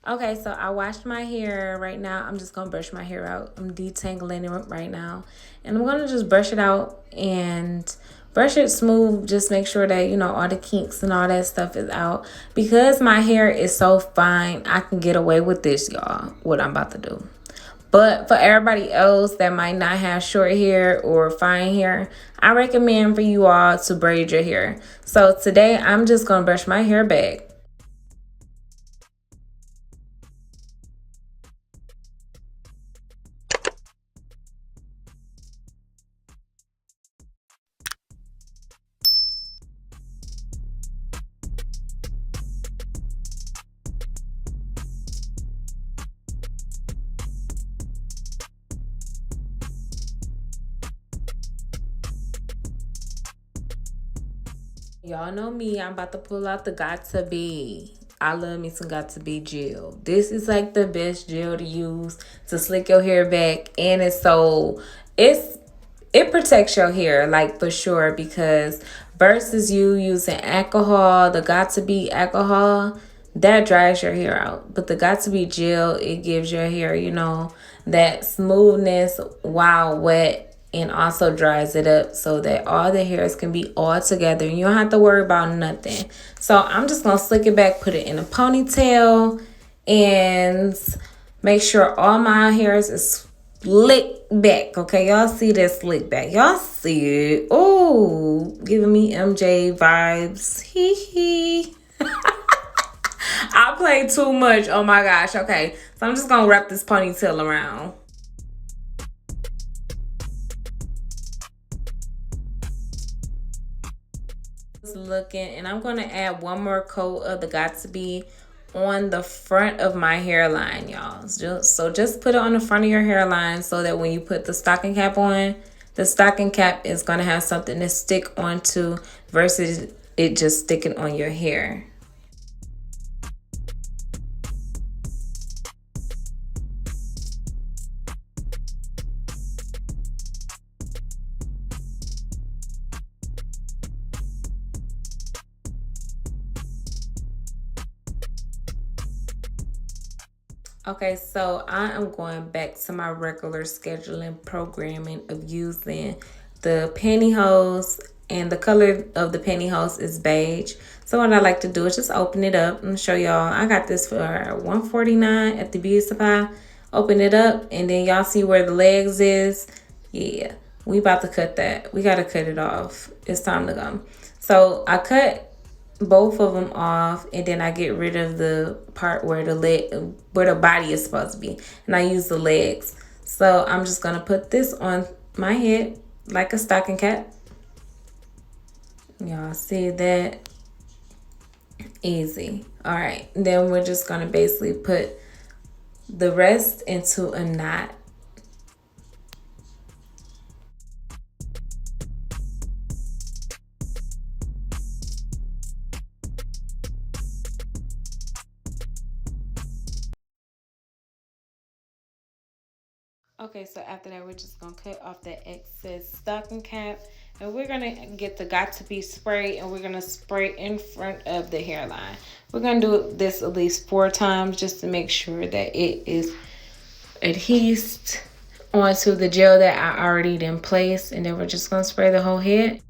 Okay, so I washed my hair right now. I'm just gonna brush my hair out. I'm detangling it right now. And I'm gonna just brush it out and brush it smooth. Just make sure that, all the kinks and all that stuff is out. Because my hair is so fine, I can get away with this, y'all, what I'm about to do. But for everybody else that might not have short hair or fine hair, I recommend for you all to braid your hair. So today I'm just gonna brush my hair back. Y'all know me, I'm about to pull out the Got To Be. I love me some Got To Be gel. This is like the best gel to use to slick your hair back, and it's it protects your hair like for sure, because versus you using alcohol, the Got To Be alcohol, that dries your hair out. But the Got To Be gel, it gives your hair, that smoothness while wet, and also dries it up so that all the hairs can be all together. You don't have to worry about nothing. So I'm just gonna slick it back, put it in a ponytail, and make sure all my hairs is slick back. Okay, y'all see that slick back? Y'all see it? Oh, giving me MJ vibes. Hee hee. I play too much. Oh my gosh. Okay, so I'm just gonna wrap this ponytail around. Looking, and I'm going to add one more coat of the Got To Be on the front of my hairline, y'all. Just put it on the front of your hairline so that when you put the stocking cap on, the stocking cap is going to have something to stick onto versus it just sticking on your hair. Okay, so I am going back to my regular scheduling programming of using the pantyhose, and the color of the pantyhose is beige. So what I like to do is just open it up and show y'all. I got this for $149 at the beauty supply. Open it up, and then y'all see where the legs is. Yeah, we about to cut that. We got to cut it off. It's time to go. So I cut both of them off, and then I get rid of the part where where the body is supposed to be, and I use the legs. So I'm just gonna put this on my head like a stocking cap. Y'all see that? Easy. All right, then we're just gonna basically put the rest into a knot. Okay, so after that, we're just gonna cut off the excess stocking cap, and we're gonna get the Got To Be spray, and we're gonna spray in front of the hairline. We're gonna do this at least 4 times just to make sure that it is adhesed onto the gel that I already did in place, and then we're just gonna spray the whole head.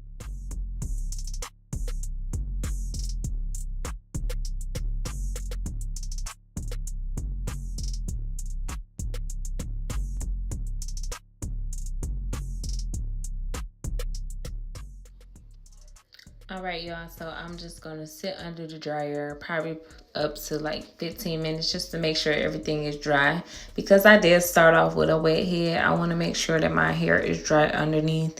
All right, y'all, so I'm just gonna sit under the dryer probably up to like 15 minutes just to make sure everything is dry, because I did start off with a wet head. I want to make sure that my hair is dry underneath.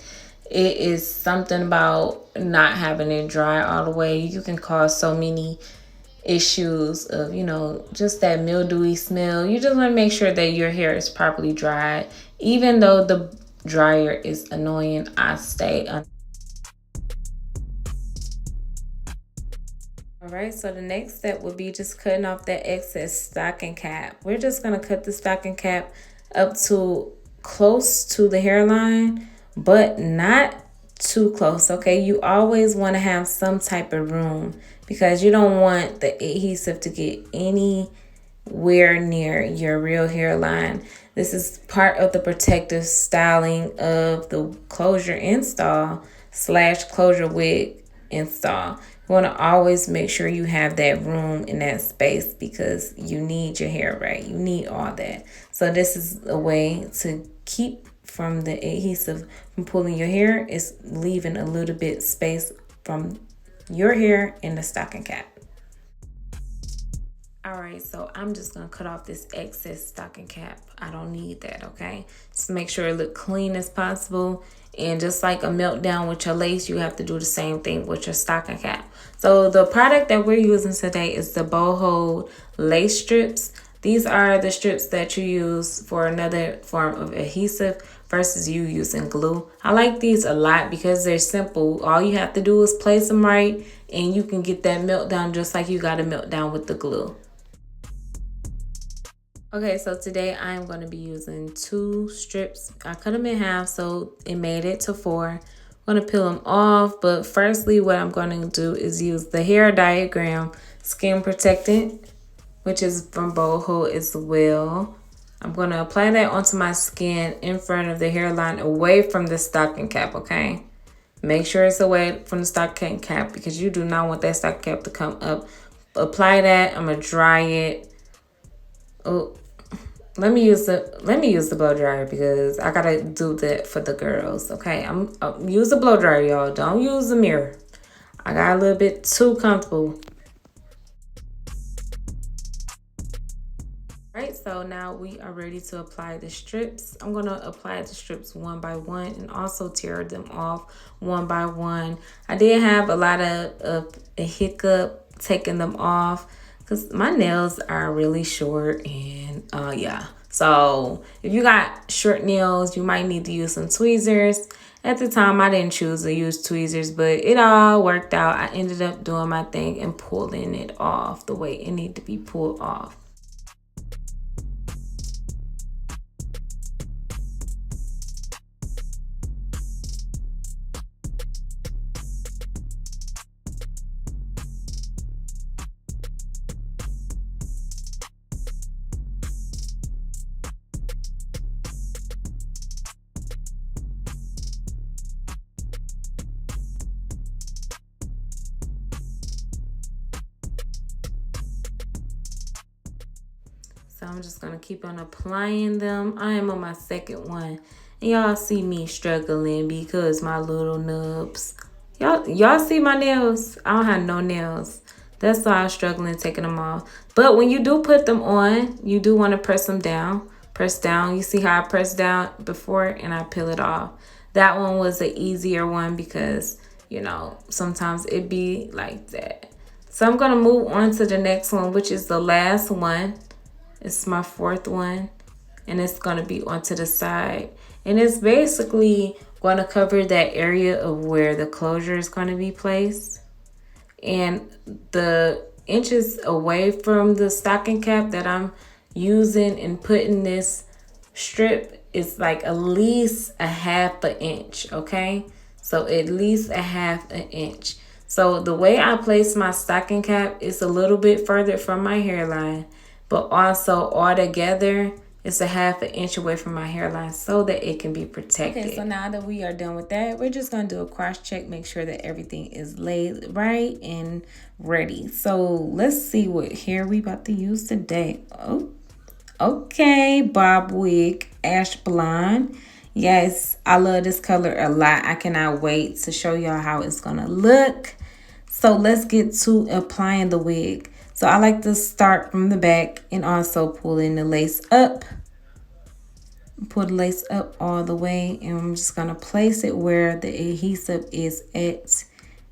It is something about not having it dry all the way. You can cause so many issues of, just that mildewy smell. You just want to make sure that your hair is properly dried. Even though the dryer is annoying, I stay under. All right, so the next step would be just cutting off that excess stocking cap. We're just gonna cut the stocking cap up to close to the hairline, but not too close, okay? You always wanna have some type of room because you don't want the adhesive to get where near your real hairline. This is part of the protective styling of the closure install slash closure wig install. You want to always make sure you have that room in that space because you need your hair right. You need all that. So this is a way to keep from the adhesive from pulling your hair. Is leaving a little bit space from your hair in the stocking cap. All right, so I'm just gonna cut off this excess stocking cap. I don't need that, okay? Just make sure it look clean as possible. And just like a meltdown with your lace, you have to do the same thing with your stocking cap. So the product that we're using today is the Boho lace strips. These are the strips that you use for another form of adhesive versus you using glue. I like these a lot because they're simple. All you have to do is place them right and you can get that meltdown just like you got a meltdown with the glue. Okay, so today I'm going to be using 2 strips. I cut them in half so it made it to 4. I'm going to peel them off, but firstly what I'm going to do is use the Hair Diagram Skin Protectant, which is from Boho as well. I'm going to apply that onto my skin in front of the hairline away from the stocking cap, okay? Make sure it's away from the stocking cap because you do not want that stocking cap to come up. Apply that. I'm going to dry it. Oh, let me use the blow dryer because I gotta do that for the girls. Okay, use the blow dryer, y'all. Don't use the mirror. I got a little bit too comfortable. Right, so now we are ready to apply the strips. I'm gonna apply the strips one by one and also tear them off one by one. I did have a lot of a hiccup taking them off because my nails are really short and yeah. So if you got short nails, you might need to use some tweezers. At the time, I didn't choose to use tweezers, but it all worked out. I ended up doing my thing and pulling it off the way it needed to be pulled off. So I'm just gonna keep on applying them. I am on my second one. And y'all see me struggling because my little nubs. Y'all see my nails? I don't have no nails. That's why I'm struggling taking them off. But when you do put them on, you do want to press them down. Press down. You see how I pressed down before and I peel it off. That one was the easier one because, you know, sometimes it be like that. So I'm gonna move on to the next one, which is the last one. It's my 4th one, and it's going to be onto the side. And it's basically going to cover that area of where the closure is going to be placed. And the inches away from the stocking cap that I'm using and putting this strip is like at least a half an inch, okay? So at least a half an inch. So the way I place my stocking cap is a little bit further from my hairline, but also all together it's a half an inch away from my hairline so that it can be protected. Okay, so now that we are done with that, we're just going to do a cross check, make sure that everything is laid right and ready. So let's see what hair we about to use today. Oh, okay, bob wig, ash blonde. Yes, I love this color a lot. I cannot wait to show y'all how it's going to look. So let's get to applying the wig. So I like to start from the back and also pull in the lace up. Pull the lace up all the way, and I'm just going to place it where the adhesive is at.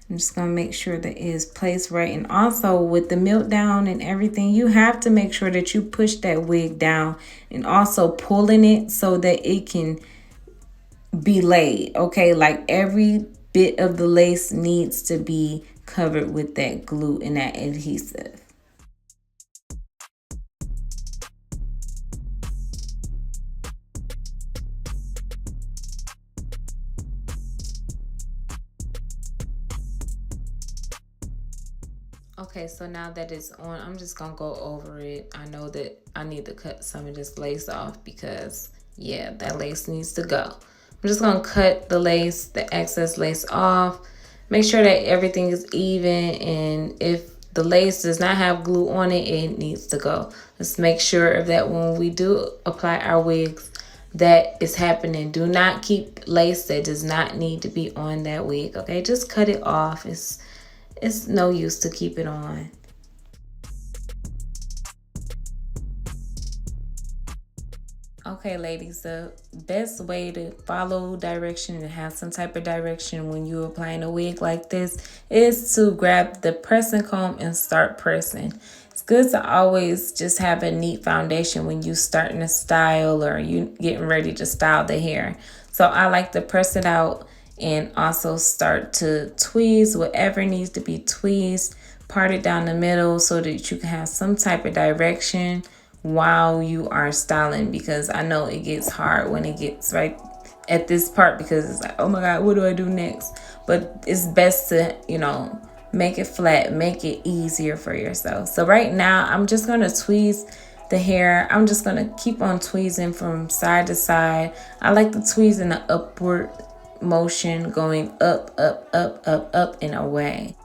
I'm just going to make sure that it is placed right. And also with the meltdown and everything, you have to make sure that you push that wig down and also pulling it so that it can be laid. Okay, like every bit of the lace needs to be covered with that glue and that adhesive. Okay, so now that it's on, I'm just gonna go over it. I know that I need to cut some of this lace off because, yeah, that lace needs to go. I'm just gonna cut the lace, the excess lace off. Make sure that everything is even, and if the lace does not have glue on it, it needs to go. Let's make sure that when we do apply our wigs, that is happening. Do not keep lace that does not need to be on that wig, okay? Just cut it off. It's no use to keep it on. Okay, ladies, the best way to follow direction and have some type of direction when you're applying a wig like this is to grab the pressing comb and start pressing. It's good to always just have a neat foundation when you starting to style or you getting ready to style the hair. So I like to press it out and also start to tweeze whatever needs to be tweezed, part it down the middle so that you can have some type of direction while you are styling, because I know it gets hard when it gets right at this part because it's like, oh my god, what do I do next? But it's best to, make it flat, make it easier for yourself. So right now I'm just going to tweeze the hair. I'm just going to keep on tweezing from side to side. I like to tweeze in an upward motion, going up, up, up, up, up, and away.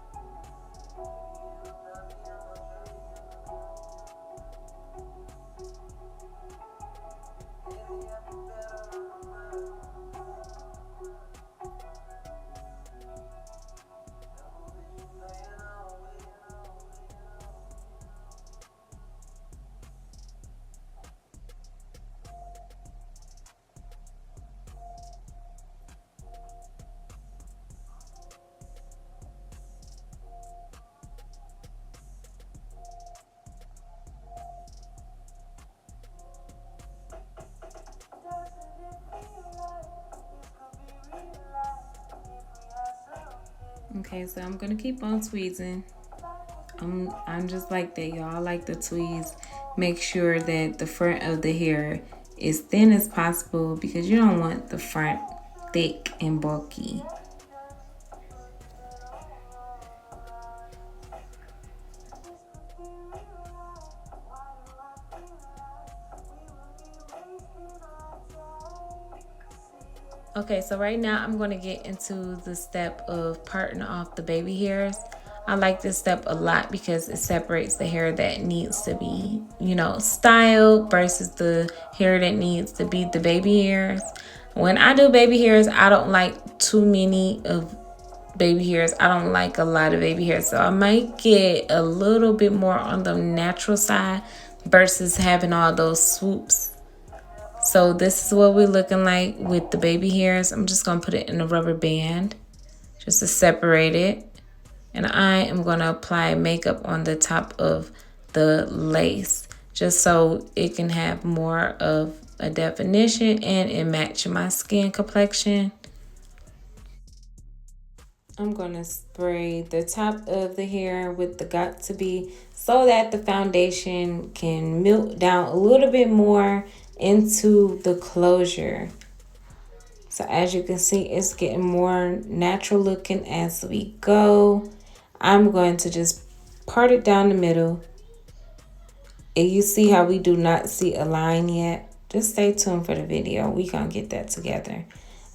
Okay, so I'm gonna keep on tweezing. I'm just like that, y'all. I like to tweeze. Make sure that the front of the hair is thin as possible because you don't want the front thick and bulky. Okay, so right now I'm going to get into the step of parting off the baby hairs. I like this step a lot because it separates the hair that needs to be, styled versus the hair that needs to be the baby hairs. When I do baby hairs, I don't like too many of baby hairs. I don't like a lot of baby hairs. So I might get a little bit more on the natural side versus having all those swoops. So this is what we're looking like with the baby hairs. I'm just going to put it in a rubber band just to separate it. And I am going to apply makeup on the top of the lace just so it can have more of a definition and it match my skin complexion. I'm going to spray the top of the hair with the Got To Be so that the foundation can melt down a little bit more into the closure. So as you can see, it's getting more natural looking as we go. I'm going to just part it down the middle. And you see how we do not see a line yet? Just stay tuned for the video. We gonna get that together.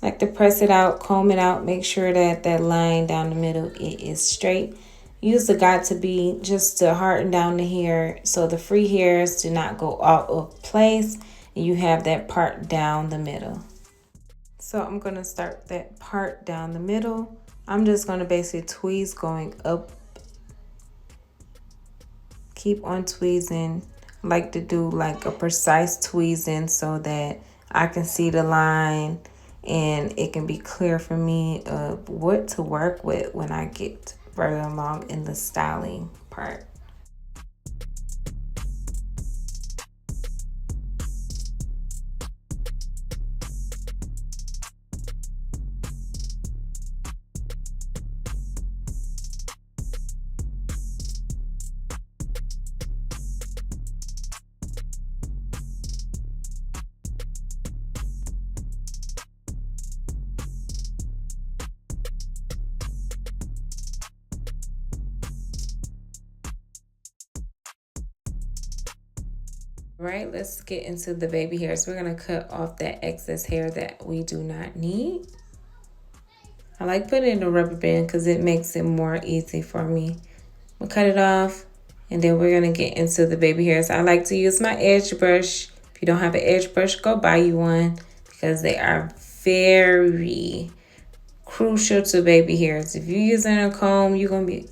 Like to press it out, comb it out, make sure that that line down the middle, it is straight. Use the Got To Be just to harden down the hair so the free hairs do not go out of place and you have that part down the middle. So I'm going to start that part down the middle. I'm just going to basically tweeze going up. Keep on tweezing. I like to do like a precise tweezing so that I can see the line and it can be clear for me of what to work with when I get further along in the styling part. All right, let's get into the baby hairs. We're gonna cut off that excess hair that we do not need. I like putting it in a rubber band because it makes it more easy for me. We'll cut it off, and then we're gonna get into the baby hairs. I like to use my edge brush. If you don't have an edge brush, go buy you one because they are very crucial to baby hairs. If you're using a comb, you're gonna be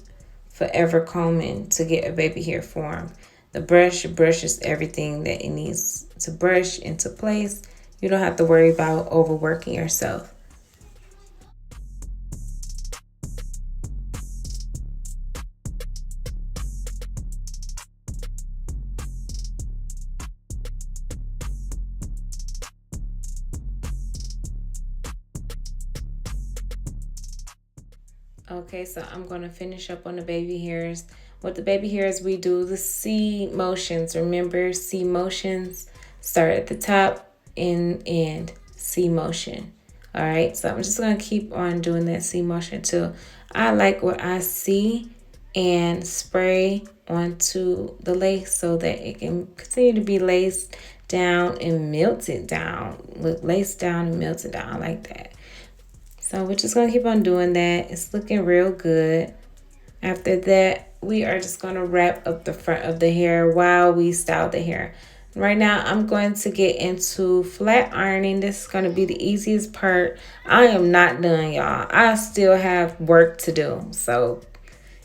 forever combing to get a baby hair formed. The brush brushes everything that it needs to brush into place. You don't have to worry about overworking yourself. Okay, so I'm going to finish up on the baby hairs. With the baby hairs, we do the C motions. Remember, C motions start at the top and end. C motion. All right, so I'm just going to keep on doing that C motion till I like what I see and spray onto the lace so that it can continue to be laced down and melted down. Look, laced down and melted down. I like that. So we're just going to keep on doing that. It's looking real good. After that, we are just going to wrap up the front of the hair while we style the hair. Right now, I'm going to get into flat ironing. This is going to be the easiest part. I am not done, y'all. I still have work to do. So,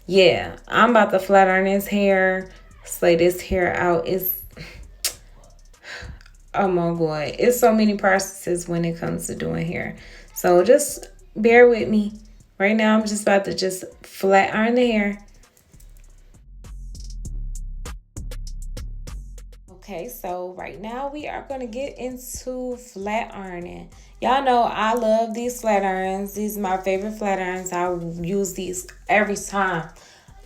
yeah, I'm about to flat iron this hair. Slay this hair out. Oh my God. It's so many processes when it comes to doing hair. So just bear with me. Right now, I'm just about to just flat iron the hair. Okay, so right now we are going to get into flat ironing. Y'all know I love these flat irons. These are my favorite flat irons. I use these every time.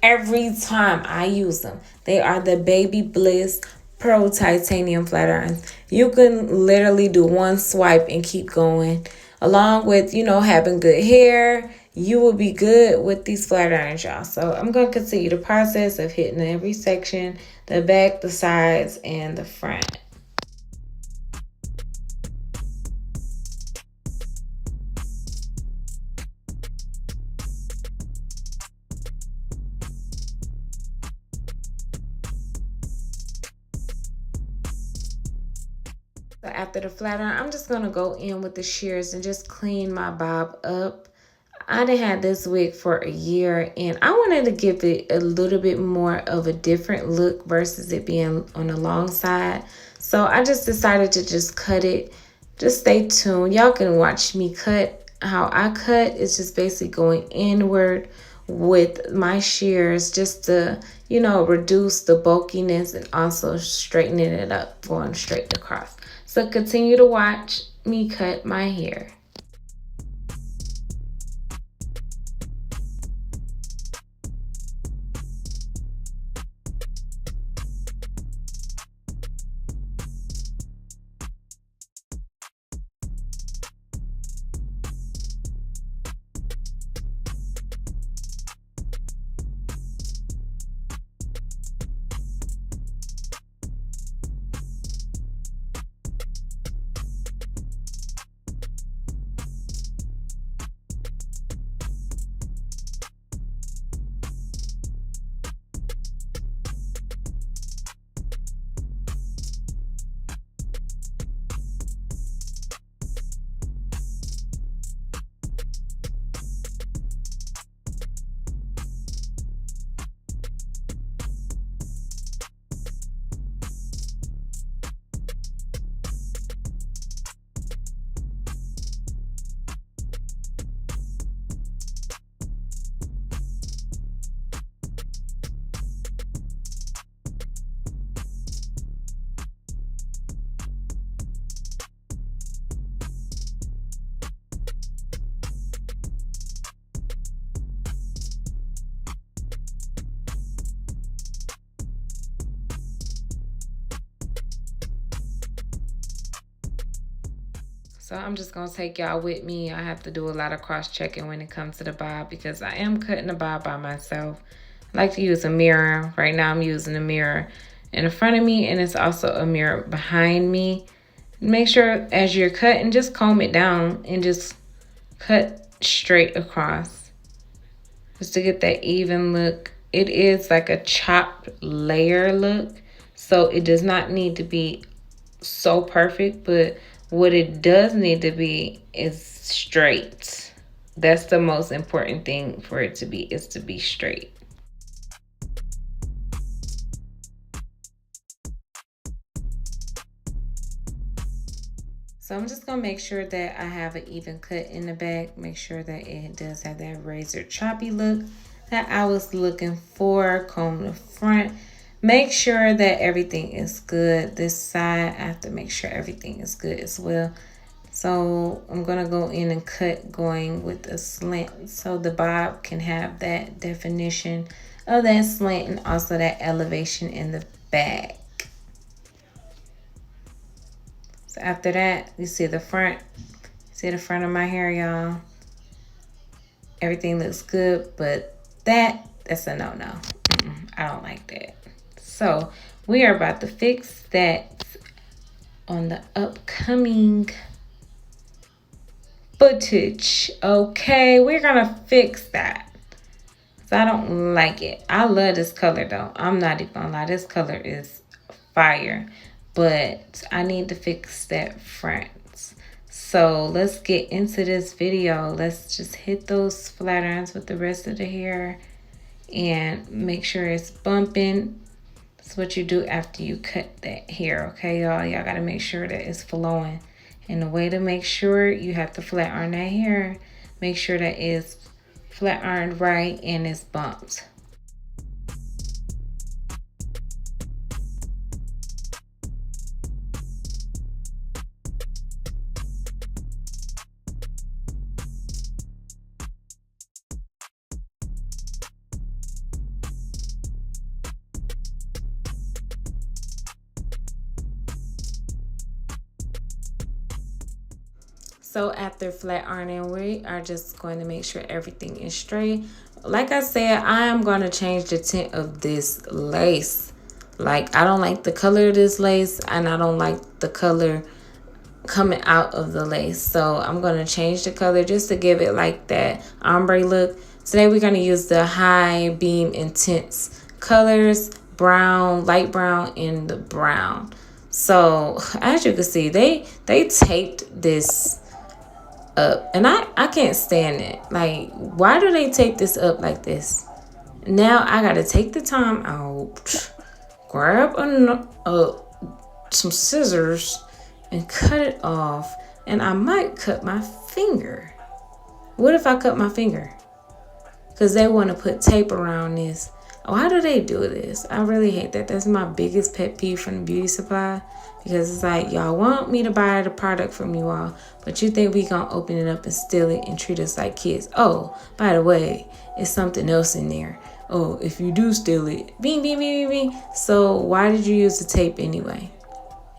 Every time I use them. They are the Baby Bliss Pro Titanium flat irons. You can literally do one swipe and keep going. Along with, having good hair, you will be good with these flat irons, y'all. So I'm going to continue the process of hitting every section, the back, the sides, and the front. So after the flat iron, I'm just going to go in with the shears and just clean my bob up. I done had this wig for a year and I wanted to give it a little bit more of a different look versus it being on the long side. So I just decided to just cut it. Just stay tuned. Y'all can watch me cut. How I cut is just basically going inward with my shears just to, reduce the bulkiness and also straightening it up, going straight across. So continue to watch me cut my hair. So I'm just going to take y'all with me. I have to do a lot of cross-checking when it comes to the bob because I am cutting the bob by myself. I like to use a mirror. Right now I'm using a mirror. in front of me, and it's also a mirror behind me. Make sure as you're cutting, just comb it down and just cut straight across just to get that even look. It is like a chopped layer look, so it does not need to be so perfect, but what it does need to be is straight. That's the most important thing for it to be, is to be straight. So I'm just gonna make sure that I have an even cut in the back. Make sure that it does have that razor choppy look that I was looking for. Comb the front. Make sure that everything is good. This side, I have to make sure everything is good as well. So I'm gonna go in and cut going with a slant so the bob can have that definition of that slant and also that elevation in the back. So after that, you see the front. See the front of my hair, y'all. Everything looks good, but that's a no-no. I don't like that. So we are about to fix that on the upcoming footage. Okay, we're gonna fix that. So I don't like it. I love this color though. I'm not even gonna lie. This color is fire. But I need to fix that front. So let's get into this video. Let's just hit those flat irons with the rest of the hair and make sure it's bumping. That's what you do after you cut that hair, okay, y'all? Y'all gotta make sure that it's flowing. And the way to make sure, you have to flat iron that hair. Make sure that it's flat ironed right and it's bumped. So after flat ironing, we are just going to make sure everything is straight. Like I said, I am going to change the tint of this lace. Like, I don't like the color of this lace, and I don't like the color coming out of the lace. So I'm going to change the color just to give it like that ombre look. Today we're going to use the High Beam Intense colors, brown, light brown, and the brown. So as you can see, they taped this up, and I can't stand it. Like, why do they tape this up like this? Now I gotta take the time out, grab some scissors and cut it off, and I might cut my finger. What if I cut my finger? Because they want to put tape around this. Why do they do this? I really hate that. That's my biggest pet peeve from the beauty supply. Because it's like, y'all want me to buy the product from you all, but you think we gonna open it up and steal it and treat us like kids. Oh, by the way, it's something else in there. Oh, if you do steal it, bing, bing, bing, bing, bing. So why did you use the tape anyway?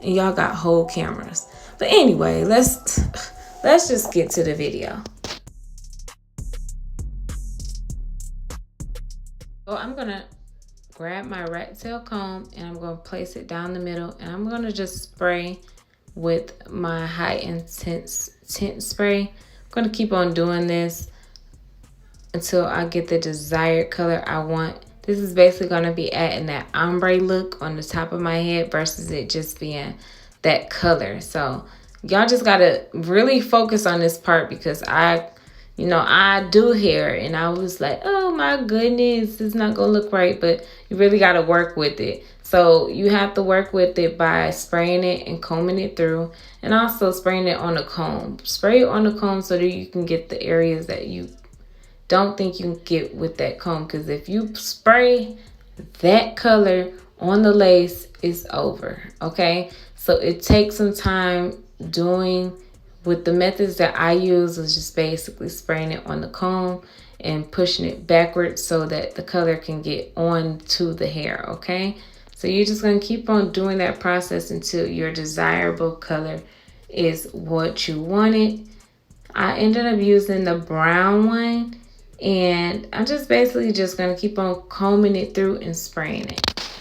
And y'all got whole cameras. But anyway, let's just get to the video. So I'm gonna grab my rat tail comb and I'm going to place it down the middle, and I'm going to just spray with my high intense tint spray. I'm going to keep on doing this until I get the desired color I want. This is basically going to be adding that ombre look on the top of my head versus it just being that color. So y'all just got to really focus on this part, because I do hair and I was like, oh my goodness, it's not gonna look right, but you really got to work with it. So you have to work with it by spraying it and combing it through, and also spraying it on the comb. Spray it on the comb so that you can get the areas that you don't think you can get with that comb, because if you spray that color on the lace, it's over. Okay, so it takes some time doing. With the methods that I use, is just basically spraying it on the comb and pushing it backwards so that the color can get onto the hair, okay? So you're just going to keep on doing that process until your desirable color is what you wanted. I ended up using the brown one, and I'm just basically just going to keep on combing it through and spraying it.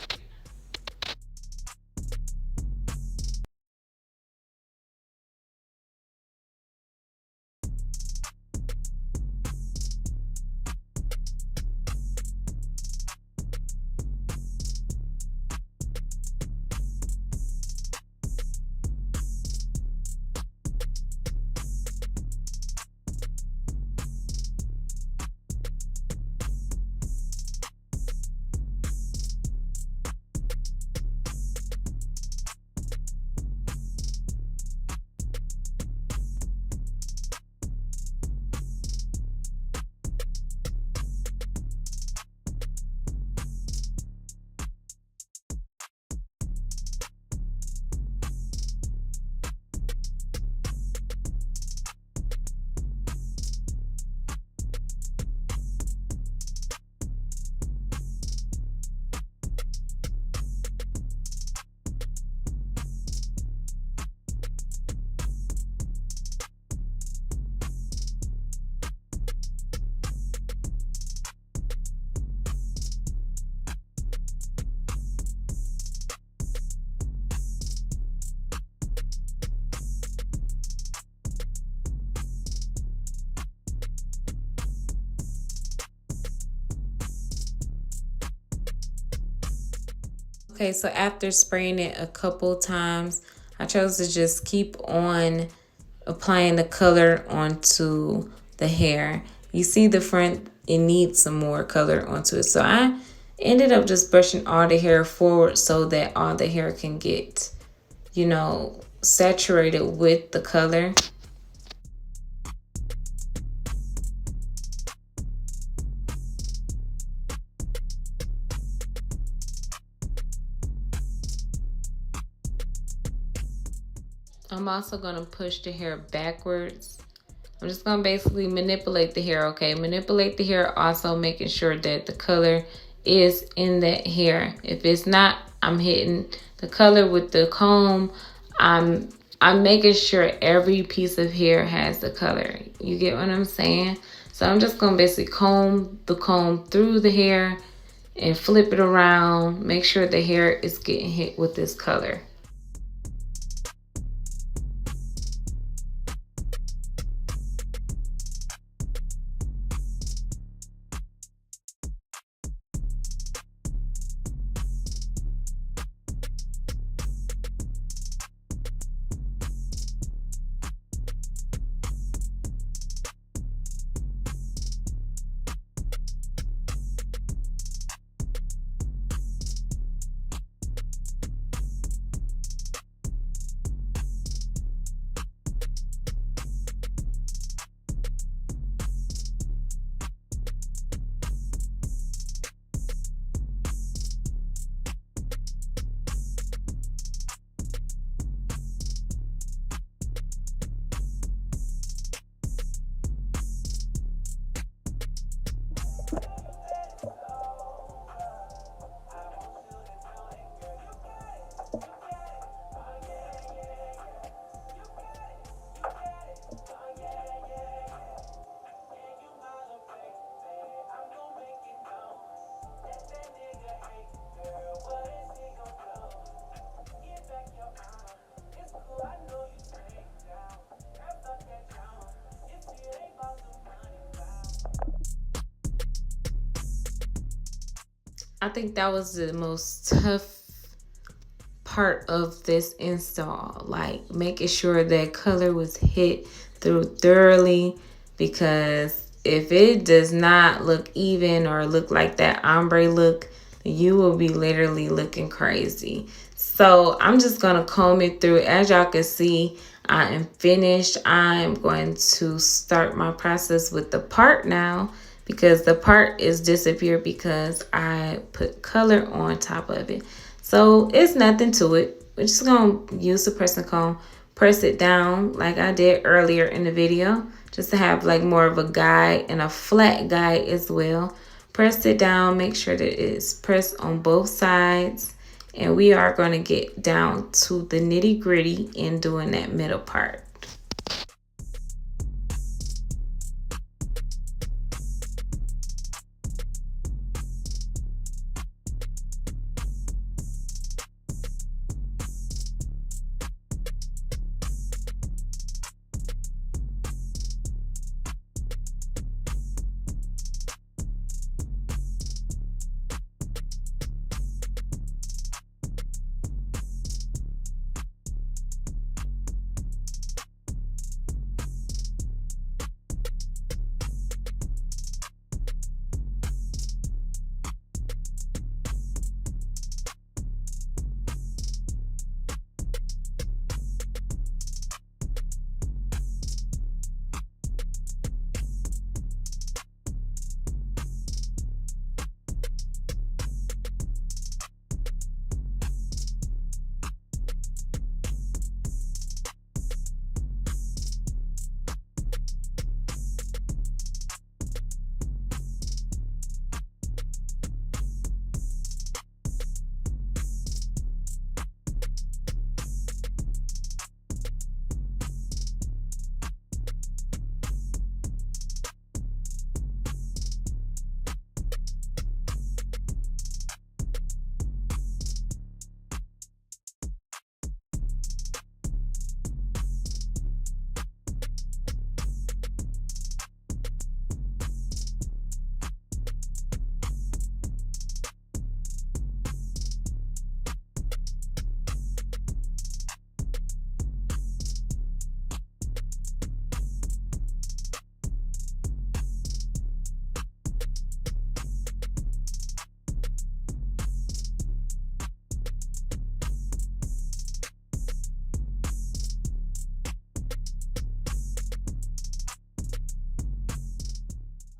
Okay, so after spraying it a couple times, I chose to just keep on applying the color onto the hair. You see the front, it needs some more color onto it. So I ended up just brushing all the hair forward so that all the hair can get, you know, saturated with the color. I'm also going to push the hair backwards. I'm just going to basically manipulate the hair, okay? Manipulate the hair, also making sure that the color is in that hair. If it's not, I'm hitting the color with the comb. I'm making sure every piece of hair has the color. You get what I'm saying? So I'm just going to basically comb the comb through the hair and flip it around. Make sure the hair is getting hit with this color. I think that was the most tough part of this install, like making sure that color was hit through thoroughly, because if it does not look even or look like that ombre look, you will be literally looking crazy. So I'm just gonna comb it through. As y'all can see, I am finished. I'm going to start my process with the part now, because the part is disappeared because I put color on top of it. So it's nothing to it. We're just gonna use the pressing comb, press it down like I did earlier in the video, just to have like more of a guide and a flat guide as well. Press it down, make sure that it's pressed on both sides. And we are going to get down to the nitty gritty in doing that middle part.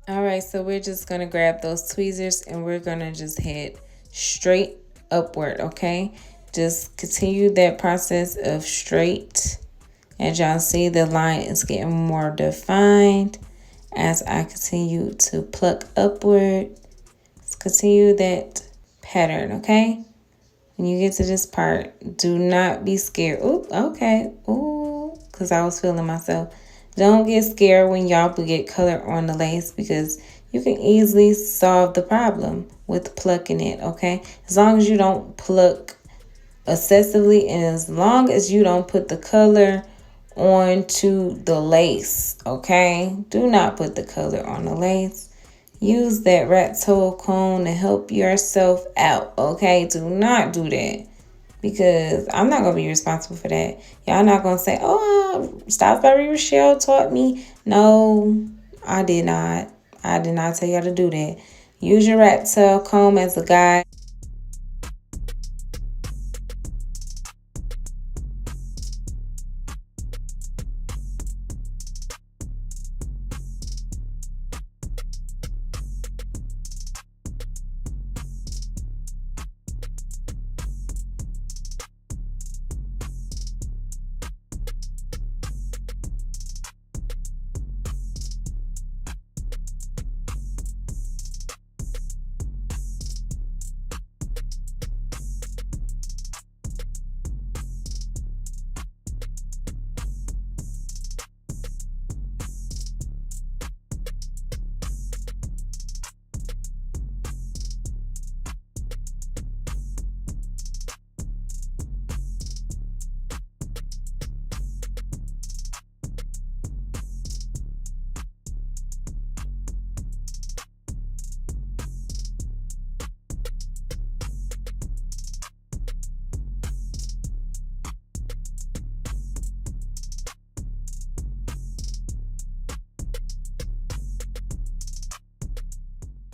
All right, so we're just gonna grab those tweezers and we're gonna just head straight upward, okay? Just continue that process of straight. As y'all see, the line is getting more defined as I continue to pluck upward. Let's continue that pattern, okay? When you get to this part, do not be scared. Ooh, okay. Ooh, because I was feeling myself. Don't get scared when y'all get color on the lace because you can easily solve the problem with plucking it, okay? As long as you don't pluck excessively and as long as you don't put the color onto the lace, okay? Do not put the color on the lace. Use that rat tail comb to help yourself out, okay? Do not do that because I'm not going to be responsible for that. Y'all not going to say, oh, Styles by Rochelle taught me. No, I did not. I did not tell y'all to do that. Use your rat tail comb as a guide.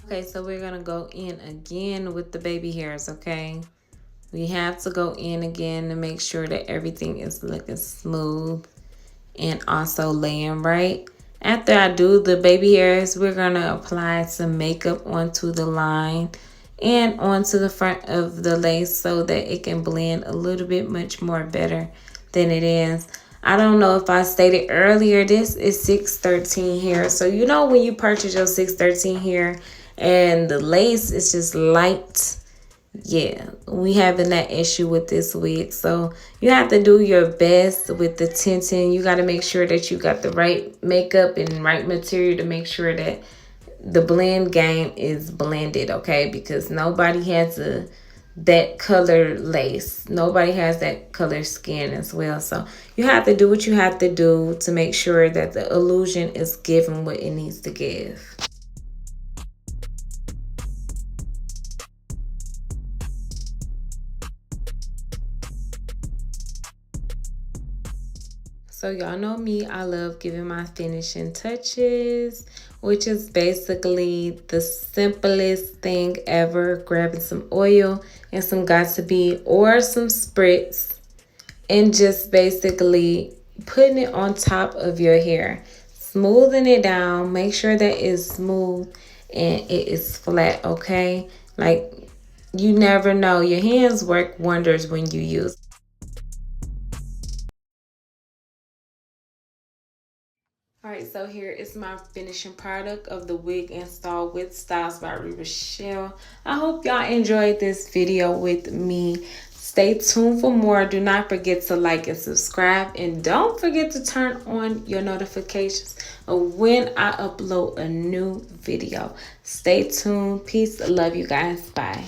Okay, so we're going to go in again with the baby hairs, okay? We have to go in again to make sure that everything is looking smooth and also laying right. After I do the baby hairs, we're going to apply some makeup onto the line and onto the front of the lace so that it can blend a little bit much more better than it is. I don't know if I stated earlier, this is 613 here. So you know when you purchase your 613 here and the lace is just light, yeah, we having that issue with this wig. So you have to do your best with the tinting. You got to make sure that you got the right makeup and right material to make sure that the blend game is blended, okay? Because nobody has that color lace. Nobody has that color skin as well. So you have to do what you have to do to make sure that the illusion is giving what it needs to give. So y'all know me, I love giving my finishing touches, which is basically the simplest thing ever. Grabbing some oil and some Got2b or some spritz and just basically putting it on top of your hair. Smoothing it down, make sure that it's smooth and it is flat, okay? Like, you never know. Your hands work wonders when you use. All right, so here is my finishing product of the wig install with Styles by Rochelle. I hope y'all enjoyed this video with me. Stay tuned for more. Do not forget to like and subscribe. And don't forget to turn on your notifications of when I upload a new video. Stay tuned. Peace. Love you guys. Bye.